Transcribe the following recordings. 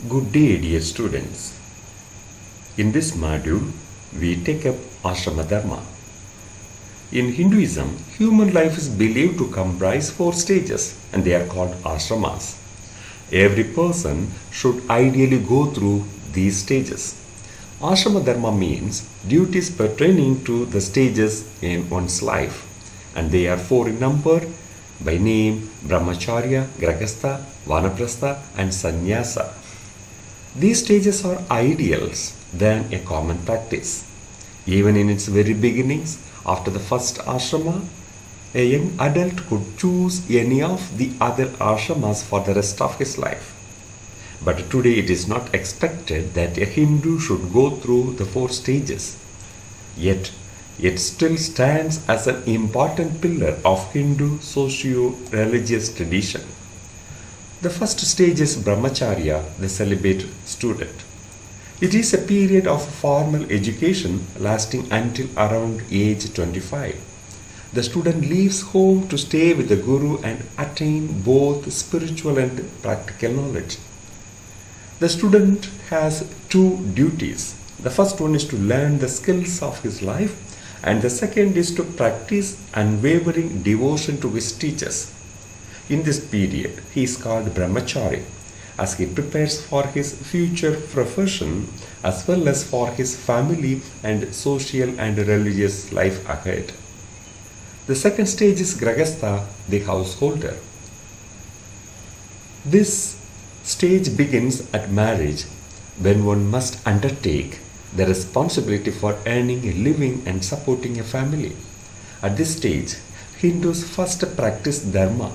Good day, dear students. In this module, we take up Ashrama Dharma. In Hinduism, human life is believed to comprise four stages, and they are called ashramas. Every person should ideally go through these stages. Ashrama Dharma means duties pertaining to the stages in one's life, and they are four in number by name: Brahmacharya, Grahastha, Vanaprastha, and Sannyasa. These stages are ideals than a common practice. Even in its very beginnings, after the first ashrama, a young adult could choose any of the other ashramas for the rest of his life. But today it is not expected that a Hindu should go through the four stages. Yet, it still stands as an important pillar of Hindu socio-religious tradition. The first stage is Brahmacharya, the celibate student. It is a period of formal education lasting until around age 25. The student leaves home to stay with the Guru and attain both spiritual and practical knowledge. The student has two duties. The first one is to learn the skills of his life, and the second is to practice unwavering devotion to his teachers. In this period, he is called Brahmachari, as he prepares for his future profession as well as for his family and social and religious life ahead. The second stage is Grahastha, the householder. This stage begins at marriage, when one must undertake the responsibility for earning a living and supporting a family. At this stage, Hindus first practice dharma,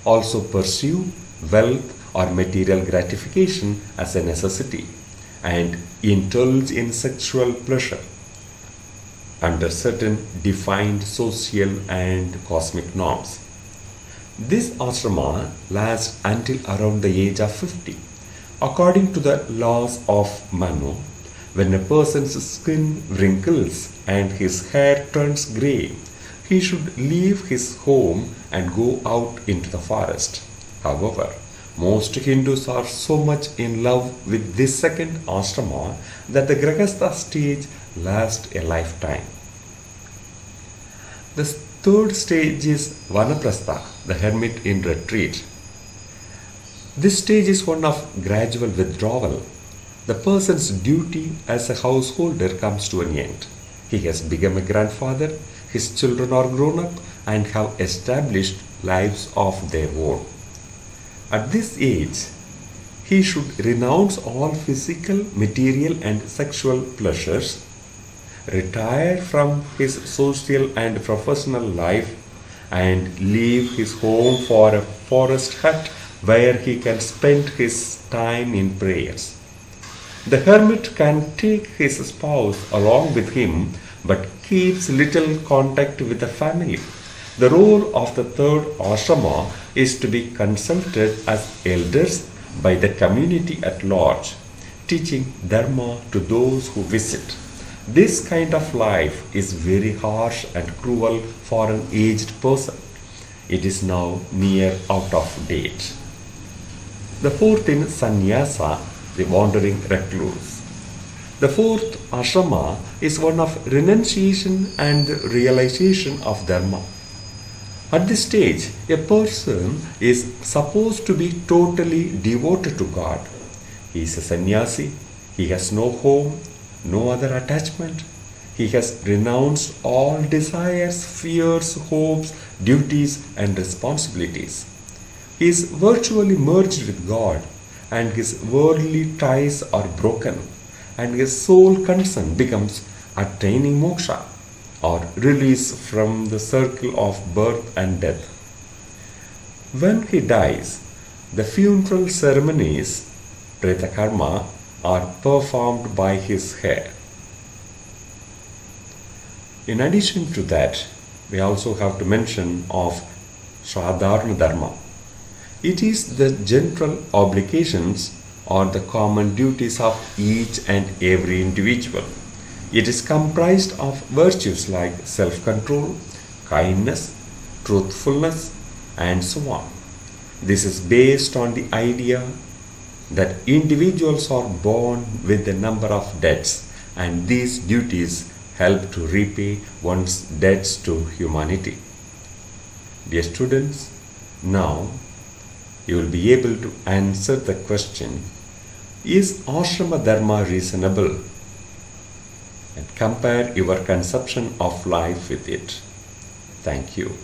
also pursue wealth or material gratification as a necessity, and indulge in sexual pleasure under certain defined social and cosmic norms. This ashrama lasts until around the age of 50. According to the laws of Manu, when a person's skin wrinkles and his hair turns grey, he should leave his home and go out into the forest. However, most Hindus are so much in love with this second ashrama that the Grahastha stage lasts a lifetime. The third stage is Vanaprastha, the hermit in retreat. This stage is one of gradual withdrawal. The person's duty as a householder comes to an end. He has become a grandfather, his children are grown up and have established lives of their own. At this age, he should renounce all physical, material and sexual pleasures, retire from his social and professional life, and leave his home for a forest hut where he can spend his time in prayers. The hermit can take his spouse along with him but keeps little contact with the family. The role of the third ashrama is to be consulted as elders by the community at large, teaching dharma to those who visit. This kind of life is very harsh and cruel for an aged person. It is now near out of date. The fourth is Sannyasa, the wandering recluse. The fourth ashrama is one of renunciation and realization of dharma. At this stage, a person is supposed to be totally devoted to God. He is a sannyasi, he has no home, no other attachment. He has renounced all desires, fears, hopes, duties, and responsibilities. He is virtually merged with God, and his worldly ties are broken, and his sole concern becomes attaining moksha, or release from the circle of birth and death. When he dies, the funeral ceremonies, preta karma, are performed by his heir. In addition to that, we also have to mention of Ashrama Dharma. It is the general obligations or the common duties of each and every individual. It is comprised of virtues like self-control, kindness, truthfulness, and so on. This is based on the idea that individuals are born with a number of debts, and these duties help to repay one's debts to humanity. Dear students, now you will be able to answer the question, is Ashrama Dharma reasonable? And compare your conception of life with it. Thank you.